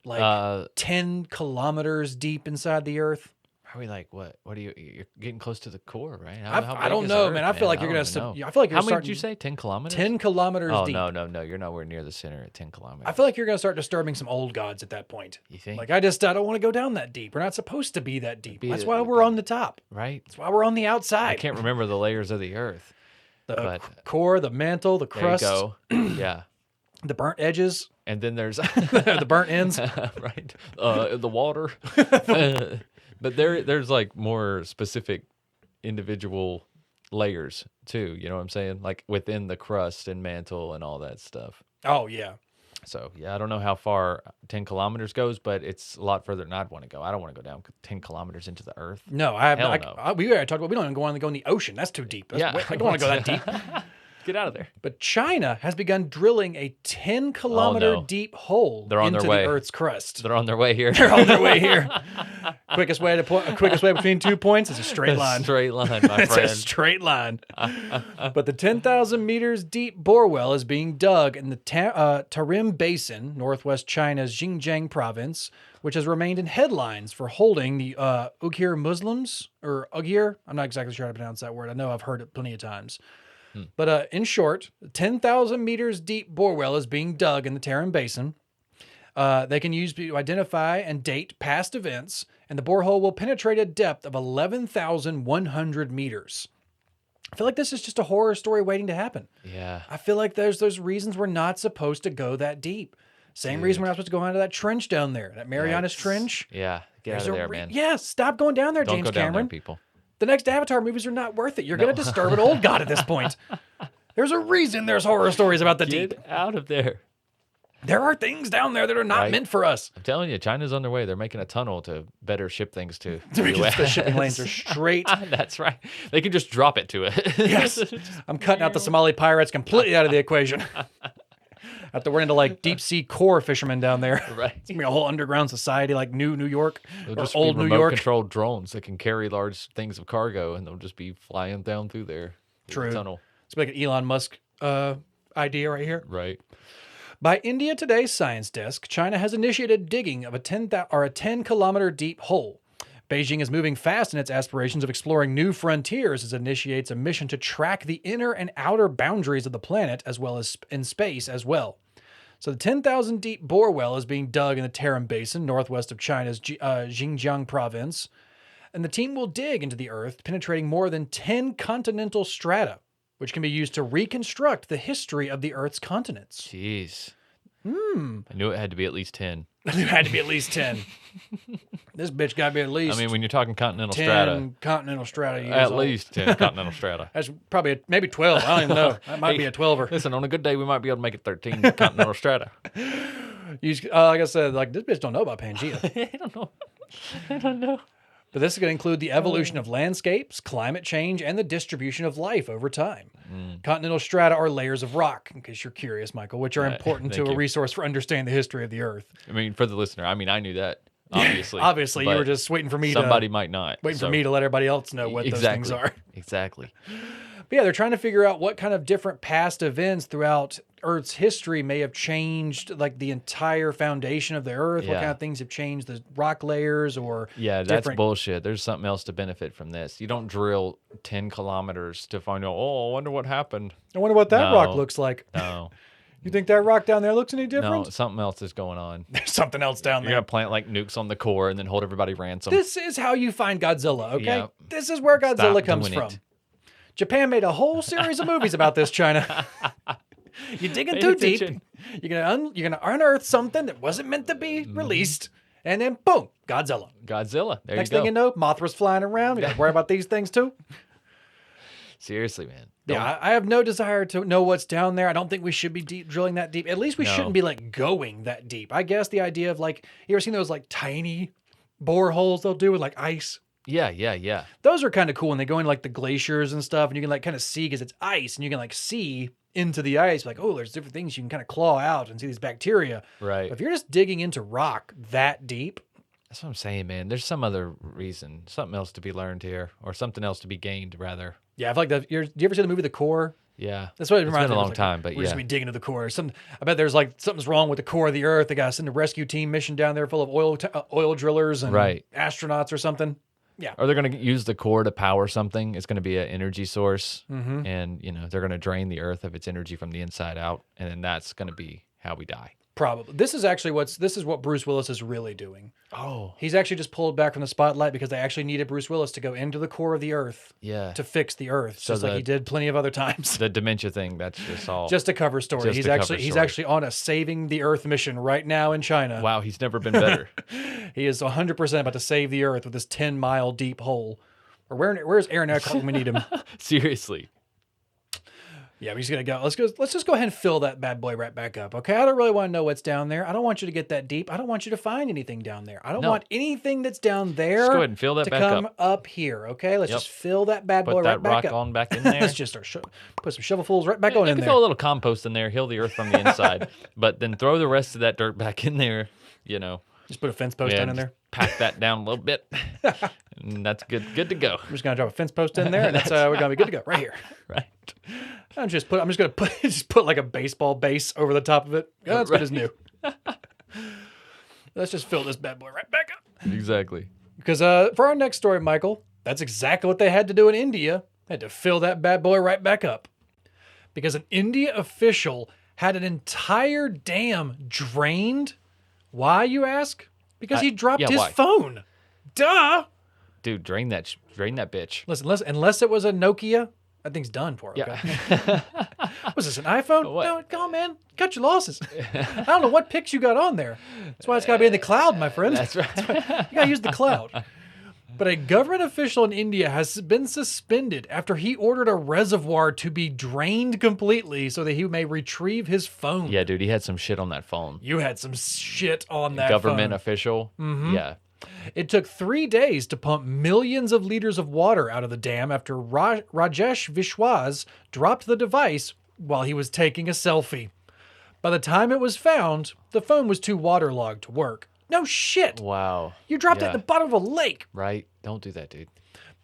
Like 10 kilometers deep inside the earth? Are we like, what? What are you're getting close to the core, right? I big don't is know, Earth, man. I feel like you're I going don't to. know. I feel like you're How many did starting. you say? 10 kilometers? 10 kilometers Oh, deep. no. You're nowhere near the center at 10 kilometers. I feel like you're going to start disturbing some old gods at that point. You think? Like, I don't want to go down that deep. We're not supposed to be that deep. That's why the- we're on the top. Right? That's why we're on the I outside. can't remember the layers of the Earth. The core, the mantle, the There you crust, go. Yeah. the burnt edges, And then there's the burnt ends. right, the water. But there's like more specific individual layers too. You know what I'm saying? Like within the crust and mantle and all that stuff. Oh, yeah. So yeah, I don't know how far 10 kilometers goes, but it's a lot further than I'd want to go. I don't want to go down 10 kilometers into the earth. No, I have Hell not. no. We already talked about we don't even want to go in the ocean. That's too deep. I don't want to go that deep. Get out of there. But China has begun drilling a 10-kilometer no. deep hole They're on into their way. the Earth's crust. They're on their way here. They're on their way here. Quickest way between 2 points is a straight line. Straight line, my It's friend. a straight line. But the 10,000 meters deep bore well is being dug in the Tarim Basin, northwest China's Xinjiang province, which has remained in headlines for holding the Uyghur Muslims, or Uyghur. I'm not exactly sure how to pronounce that word. I know I've heard it plenty of times. But in short, 10,000 meters deep bore well is being dug in the Tarim Basin. They can use to identify and date past events, and the borehole will penetrate a depth of 11,100 meters. I feel like this is just a horror story waiting to happen. Yeah. I feel like there's reasons we're not supposed to go that deep. Same reason we're not supposed to go into that trench down there, that Marianas Trench. Yeah. Get out of there, man. Yeah, stop going down there, Don't James go down Cameron. there, people. The next Avatar movies are not worth it. You're going to disturb an old god at this point. There's a reason there's horror stories about the deep. Get out of there. There are things down there that are not Right. meant for us. I'm telling you, China's on their way. They're making a tunnel to better ship things to Because the shipping lanes are straight. That's right. They can just drop it to it. Yes. I'm cutting out the Somali pirates completely out of the equation. Have to run into like deep sea core fishermen down there. Right. It's gonna be a whole underground society like New York They'll or just old be New York. remote-controlled drones that can carry large things of cargo, and they'll just be flying down through there. True. The tunnel. It's like an Elon Musk idea right here. Right. By India Today's science desk, China has initiated digging of a 10-kilometer deep hole. Beijing is moving fast in its aspirations of exploring new frontiers as it initiates a mission to track the inner and outer boundaries of the planet as well as in space as well. So the 10,000 deep bore well is being dug in the Tarim Basin, northwest of China's Xinjiang province. And the team will dig into the earth, penetrating more than 10 continental strata, which can be used to reconstruct the history of the Earth's continents. Jeez. I knew it had to be at least 10. It had to be at least 10. This bitch got to be at least I mean, when you're talking continental 10 strata, continental strata. years at old. least 10 continental strata. That's probably maybe 12. I don't even know. That might be a 12er. Listen, on a good day, we might be able to make it 13 continental strata. Like I said, like this bitch don't know about Pangea. I don't know. But this is going to include the evolution of landscapes, climate change, and the distribution of life over time. Continental strata are layers of rock, in case you're curious, Michael, which are important to thank a you. resource for understanding the history of the Earth. I mean, for the listener, I knew that, obviously. Obviously, you but were just waiting for me somebody might not. for me to let everybody else know what those things are. Exactly. But yeah, they're trying to figure out what kind of different past events throughout Earth's history may have changed like the entire foundation of the Earth. What Yeah. kind of things have changed the rock layers or Yeah, that's different- bullshit. There's something else to benefit from this. You don't drill 10 kilometers to find out, oh, I wonder what happened. I wonder what that rock No. looks like. No, You think that rock down there looks any no, different? something else is going on. There's something else down You're there. going to plant like nukes on the core and then hold everybody ransom. This is how you find Godzilla, okay? Yeah. This is where Godzilla Stop comes doing from. it. Japan made a whole series of movies about this, China. You're digging Pay too deep. attention. You're gonna unearth something that wasn't meant to be released, and then boom, Godzilla. Godzilla. There Next you go. thing you know, Mothra's flying around. You gotta worry about these things too. Seriously, man. Yeah, I have no desire to know what's down there. I don't think we should be drilling that deep. At least we No. shouldn't be like going that deep. I guess the idea of like, you ever seen those like tiny boreholes they'll do with like ice? Yeah. Those are kind of cool when they go into like the glaciers and stuff, and you can like kind of see because it's ice, and you can like see into the ice, like, oh, there's different things you can kind of claw out and see these bacteria. Right. But if you're just digging into rock that deep, That's what I'm saying, man. There's some other reason, something else to be learned here, or something else to be gained, rather. yeah, I feel like do you ever see the movie The Core? Yeah. That's what it It's reminds been me a of. long It's time, but we're just yeah. be digging into the core. I bet there's like something's wrong with the core of the Earth. They got to send a rescue team mission down there full of oil drillers and Right. astronauts or something. Yeah. Or they're going to use the core to power something. It's going to be an energy source, Mm-hmm. and they're going to drain the Earth of its energy from the inside out, and then that's going to be how we die. Probably. This is what Bruce Willis is really doing. Oh, He's actually just pulled back from the spotlight because they actually needed Bruce Willis to go into the core of the Earth yeah. to fix the Earth, So just like he did plenty of other times. The dementia thing, that's just all. Just a cover story. Just He's a cover he's story. actually on a saving the Earth mission right now in China. Wow, he's never been better. He is 100% about to save the Earth with this 10-mile deep hole. Or where's Aaron Eckhart when we need him? Seriously. Yeah, we're just gonna go. Let's just go ahead and fill that bad boy right back up. Okay, I don't really want to know what's down there. I don't want you to get that deep. I don't want you to find anything down there. I don't No. want anything that's down there Just go ahead and fill that to back come up. up here. Okay, let's Yep. just fill that bad boy Put right that back rock up. on back in there. Let's just start put some shovelfuls right back on You in can there. throw a little compost in there, heal the Earth from the inside, but then throw the rest of that dirt back in there. Just put a fence post down in just there. pack that down a little bit, and that's good to go. I'm just gonna drop a fence post in there, and that's we're gonna be good to go right here. Right. I'm just gonna put like a baseball base over the top of it. Oh, that's good as new. Let's just fill this bad boy right back up. Exactly. Because for our next story, Michael, that's exactly what they had to do in India. They had to fill that bad boy right back up. Because an India official had an entire dam drained. Why, you ask? Because he dropped his why? phone. Duh. Dude, drain that bitch. Listen, unless it was a Nokia, that thing's done for. Okay? Yeah. Was this an iPhone? What? No, come on, man. Cut your losses. I don't know what pics you got on there. That's why it's got to be in the cloud, my friend. That's right. You got to use the cloud. But a government official in India has been suspended after he ordered a reservoir to be drained completely so that he may retrieve his phone. Yeah, dude, he had some shit on that phone. You had some shit on that Government phone. official. Mm-hmm. Yeah. It took 3 days to pump millions of liters of water out of the dam after Rajesh Vishwas dropped the device while he was taking a selfie. By the time it was found, the phone was too waterlogged to work. No shit. Wow. You dropped it Yeah. at the bottom of a lake. Right? Don't do that, dude.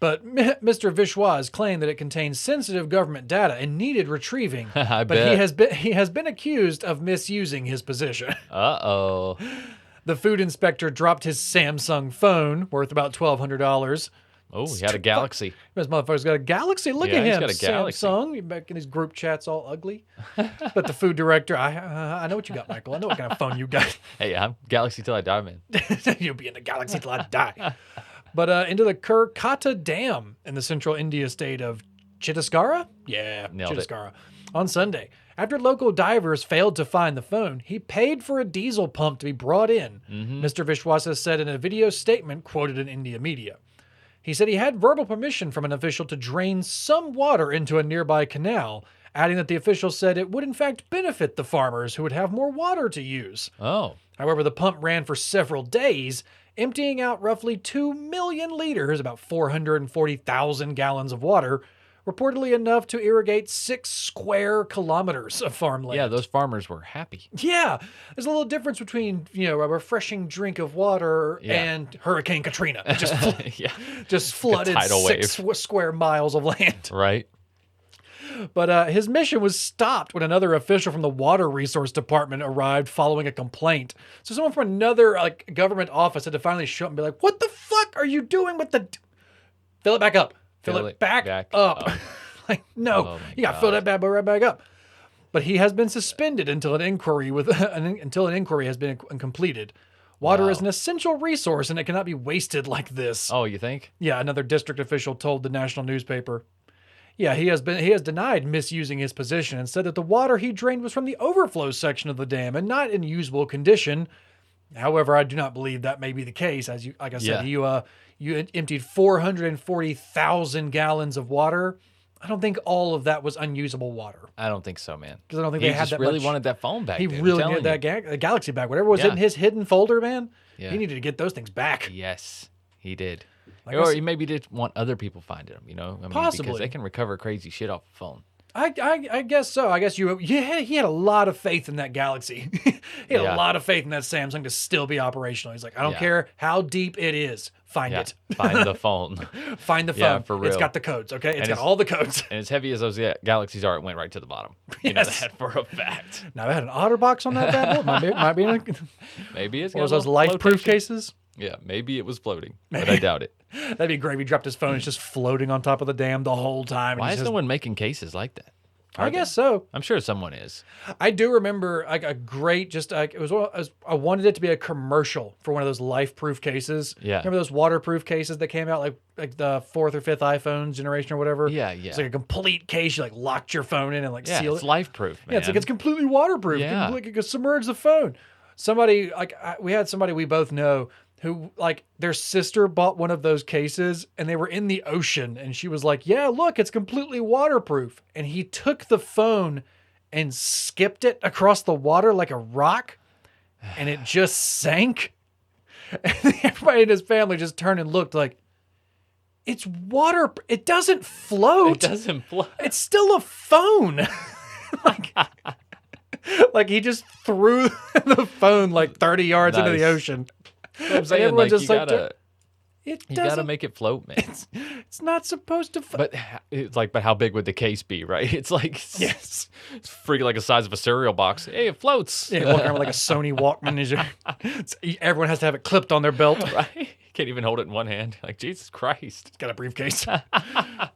But Mr. Vishwas claimed that it contained sensitive government data and needed retrieving. I but bet. he has been accused of misusing his position. Uh-oh. The food inspector dropped his Samsung phone, worth about $1,200. Oh, he had a Galaxy. This motherfucker's got a Galaxy. Look Yeah, at he's him, got a Galaxy. Samsung. You're back in his group chats all ugly. But the food director, I know what you got, Michael. I know what kind of phone you got. Hey, I'm Galaxy till I die, man. You'll be in the Galaxy till I die. But into the Kurkata Dam in the central India state of Chittisgarh? Yeah, Nailed it. Chittisgarh. On Sunday. After local divers failed to find the phone, he paid for a diesel pump to be brought in, Mr. Vishwas said in a video statement quoted in India media. He said he had verbal permission from an official to drain some water into a nearby canal, adding that the official said it would in fact benefit the farmers who would have more water to use. Oh. However, the pump ran for several days, emptying out roughly 2 million liters, about 440,000 gallons of water, reportedly enough to irrigate 6 square kilometers of farmland. Yeah, those farmers were happy. Yeah, there's a little difference between, a refreshing drink of water Yeah. and Hurricane Katrina. It just, Yeah. just flooded tidal 6 square miles of land. Right? But his mission was stopped when another official from the Water Resource Department arrived following a complaint. So someone from another like government office had to finally show up and be like, "What the fuck are you doing with the? Fill it back up. Fill it back up." Like, no, you got to fill that bad boy right back up. But he has been suspended until an inquiry has been completed. Water is an essential resource, and it cannot be wasted like this. Oh, you think? Yeah, another district official told the national newspaper. Yeah, he has denied misusing his position and said that the water he drained was from the overflow section of the dam and not in usable condition. However, I do not believe that may be the case. Like I said, you emptied 440,000 gallons of water. I don't think all of that was unusable water. I don't think so, man. Because I don't think they had that really much. wanted that phone back. He really needed that Galaxy back. Whatever was in his hidden folder, man, he needed to get those things back. Yes, he did. Like or he maybe did want other people finding them, you know? I mean, possibly. Because they can recover crazy shit off a phone. I guess so. I guess he had a lot of faith in that Galaxy. He had a lot of faith in that Samsung to still be operational. He's like, I don't care how deep it is. Find it. Find the phone. Find the phone. Yeah, for real. It's got the codes, okay? It's got all the codes. And as heavy as those Galaxies are, it went right to the bottom. You know that for a fact. Now, I had an OtterBox on that bad boy. Might be maybe it's one of those life-proof cases. Yeah, maybe it was floating, but I doubt it. That'd be great if he dropped his phone. It's just floating on top of the dam the whole time. Why is no one making cases like that? I guess so. I'm sure someone is. I do remember like a great, I wanted it to be a commercial for one of those life-proof cases. Yeah. Remember those waterproof cases that came out like the 4th or 5th iPhone generation or whatever? Yeah. It's like a complete case. You like locked your phone in and like seal it. It's life-proof, man. Yeah, it's like it's completely waterproof. Yeah. It can submerge the phone. We had somebody we both know who like their sister bought one of those cases and they were in the ocean and she was like, yeah, look, it's completely waterproof. And he took the phone and skipped it across the water like a rock and it just sank. And everybody in his family just turned and looked like, it's water. It doesn't float. It doesn't float. It's still a phone. like he just threw the phone like 30 yards into the ocean. I'm saying, like, you gotta make it float, man. It's not supposed to. But it's like, but how big would the case be, right? It's like, yes, it's freaking like the size of a cereal box. Hey, it floats. Yeah, walking around with like a Sony Walkman. Everyone has to have it clipped on their belt. Right? You can't even hold it in one hand. Like, Jesus Christ. It's got a briefcase.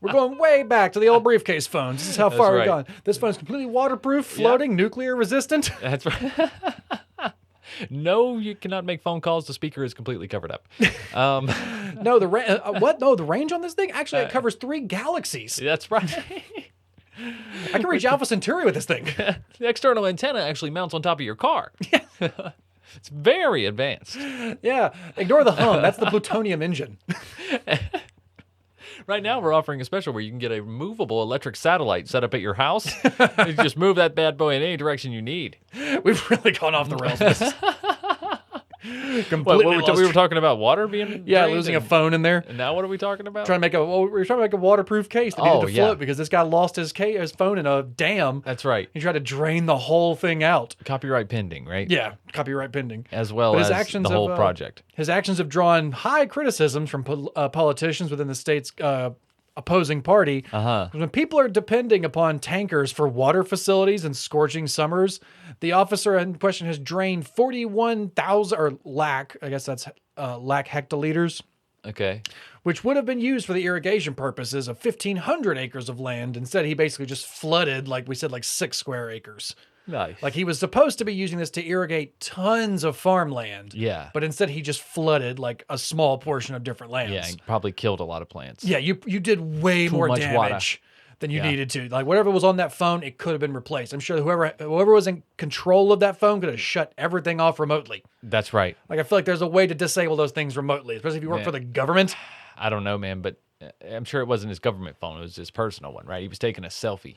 We're going way back to the old briefcase phones. This is how far we've gone. This phone's completely waterproof, floating, nuclear resistant. That's right. No, you cannot make phone calls. The speaker is completely covered up. No, the range on this thing actually it covers 3 galaxies. That's right. I can reach Alpha Centauri with this thing. The external antenna actually mounts on top of your car. Yeah. It's very advanced. Yeah, ignore the hum. That's the plutonium engine. Right now, we're offering a special where you can get a movable electric satellite set up at your house. You just move that bad boy in any direction you need. We've really gone off the rails with this. We were talking about water being losing a phone in there. And now what are we talking about? We were trying to make a waterproof case that needed to float because this guy lost his phone in a dam. That's right. He tried to drain the whole thing out. Copyright pending, right? Yeah, copyright pending. As well as the whole project. His actions have drawn high criticisms from politicians within the state's opposing party. When people are depending upon tankers for water facilities in scorching summers, the officer in question has drained 41,000 or lakh hectoliters. Okay. Which would have been used for the irrigation purposes of 1,500 acres of land. Instead, he basically just flooded, like we said, like 6 square acres. Nice. Like he was supposed to be using this to irrigate tons of farmland. Yeah. But instead he just flooded like a small portion of different lands. Yeah, and probably killed a lot of plants. Yeah, you did way more damage than you needed to. Like whatever was on that phone, it could have been replaced. I'm sure whoever was in control of that phone could have shut everything off remotely. That's right. Like I feel like there's a way to disable those things remotely, especially if you work for the government. I don't know, man, but I'm sure it wasn't his government phone. It was his personal one, right? He was taking a selfie.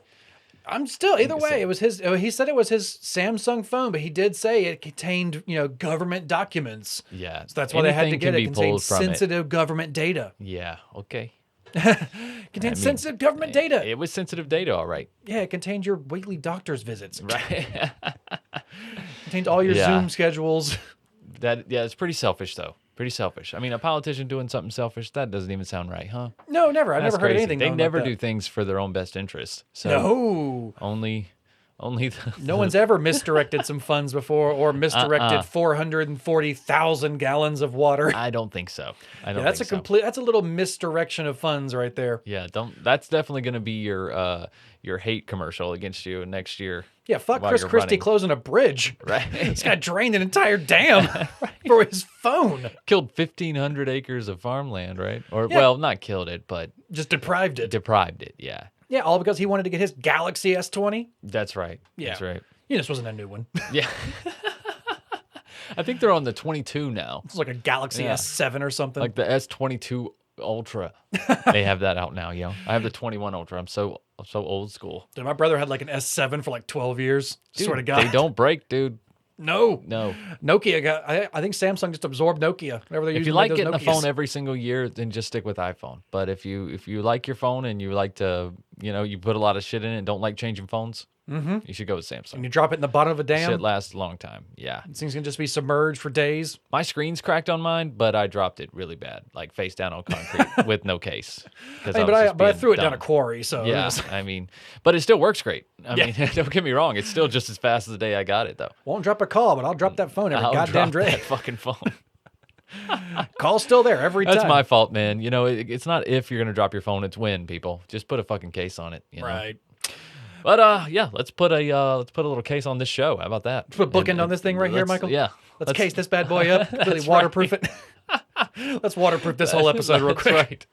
I'm still either way. It was his. He said it was his Samsung phone, but he did say it contained, government documents. Yeah, so that's why they had to get it. It contained sensitive government data. Yeah. Okay. Contained sensitive government data. It was sensitive data, all right. Yeah, it contained your weekly doctor's visits. Right. Contained all your Zoom schedules. It's pretty selfish though. Pretty selfish. I mean, a politician doing something selfish, that doesn't even sound right, huh? No, never. I've That's never heard crazy. anything. They known never like do that. things for their own best interest. So No. only No one's ever misdirected some funds before or misdirected 440,000 gallons of water. I don't think so. I don't Yeah, that's think a so. complete. That's a little misdirection of funds right there. Yeah, that's definitely going to be your hate commercial against you next year. Yeah, fuck while Chris you're Christie running. closing a bridge. Right. This guy drained an entire dam for his phone. Killed 1,500 acres of farmland, right? Or Yeah. well, not killed it, but Just deprived it. deprived it. Yeah, Yeah, all because he wanted to get his Galaxy S20. that's right. Yeah. That's right. Yeah, this wasn't a new one. Yeah. I think they're on the 22 now. It's like a Galaxy Yeah. S7 or something. Like the S22 Ultra. They have that out now, yo. I have the 21 Ultra. I'm so old school. Dude, my brother had like an S7 for like 12 years. Dude, Swear to God. They don't break, dude. No. No. Nokia got. I think Samsung just absorbed Nokia. Whenever they're If using you like those getting a Nokias. phone every single year, then just stick with iPhone. But if you like your phone and you like to, you put a lot of shit in it and don't like changing phones, you should go with and Samsung. you drop it in the bottom of a dam, Shit lasts a long time. Yeah. this thing's gonna just be submerged for days. My screen's cracked on mine, but I dropped it really bad, like face down on concrete with no case. But I threw it down a quarry, so Yeah, I mean, but it still works great. I mean, don't get me wrong; it's still just as fast as the day I got it, though. won't drop a call, but I'll drop that phone every I'll goddamn drop day. that fucking phone. Call's still there every time. That's my fault, man. It's not if you're gonna drop your phone; it's when, people. Just put a fucking case on it. Know? Right. But yeah, let's put a little case on this show. How about that? Put a bookend on this thing right here, let's- Michael. Yeah. Let's case this bad boy up. Really waterproof it. Let's waterproof this whole episode real quick. That's right.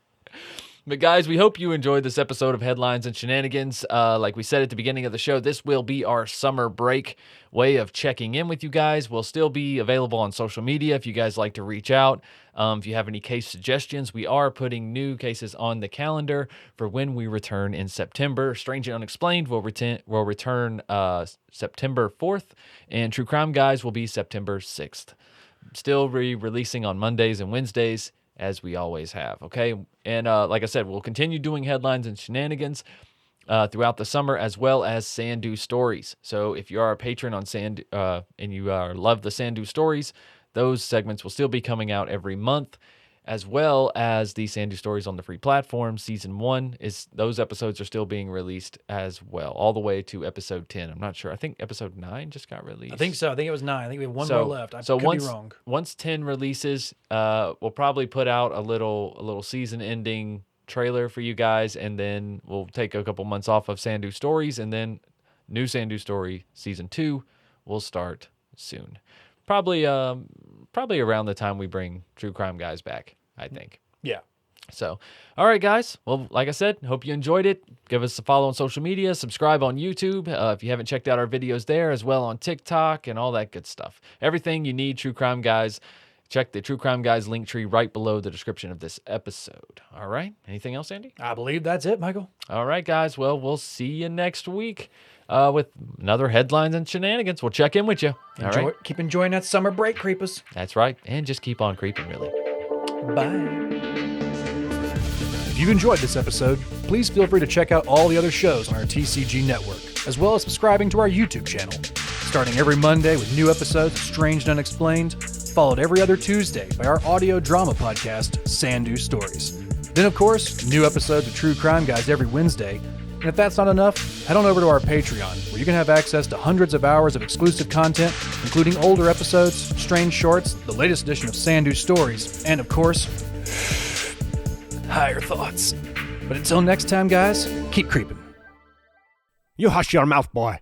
But guys, we hope you enjoyed this episode of Headlines and Shenanigans. Like we said at the beginning of the show, this will be our summer break way of checking in with you guys. We'll still be available on social media if you guys like to reach out. If you have any case suggestions, we are putting new cases on the calendar for when we return in September. Strange and Unexplained will return September 4th, and True Crime Guys will be September 6th. Still releasing on Mondays and Wednesdays, as we always have, okay? And like I said, we'll continue doing Headlines and Shenanigans throughout the summer, as well as Sandu Stories. So if you are a patron on Sandu and you love the Sandu Stories, those segments will still be coming out every month, as well as the Sandu Stories on the free platform. Season 1 those episodes are still being released as well, all the way to episode 10. I'm not sure. I think episode 9 just got released. I think so. I think it was 9. I think we have one more left. I could be wrong. Once 10 releases, we'll probably put out a little season-ending trailer for you guys, and then we'll take a couple months off of Sandu Stories, and then new Sandu Story Season 2 will start soon. Probably around the time we bring True Crime Guys back, I think. Yeah. So, all right, guys. Well, like I said, hope you enjoyed it. Give us a follow on social media. Subscribe on YouTube if you haven't checked out our videos there, as well on TikTok and all that good stuff. Everything you need, True Crime Guys. Check the True Crime Guys link tree right below the description of this episode. All right. Anything else, Andy? I believe that's it, Michael. All right, guys. Well, we'll see you next week with another Headlines and Shenanigans. We'll check in with you. All right. Keep enjoying that summer break, creepers. That's right. And just keep on creeping, really. Bye. If you've enjoyed this episode, please feel free to check out all the other shows on our TCG network, as well as subscribing to our YouTube channel. Starting every Monday with new episodes of Strange and Unexplained, followed every other Tuesday by our audio drama podcast, Sandu Stories. Then, of course, new episodes of True Crime Guys every Wednesday. And if that's not enough, head on over to our Patreon, where you can have access to hundreds of hours of exclusive content, including older episodes, strange shorts, the latest edition of Sandu Stories, and, of course, higher thoughts. But until next time, guys, keep creeping. You hush your mouth, boy.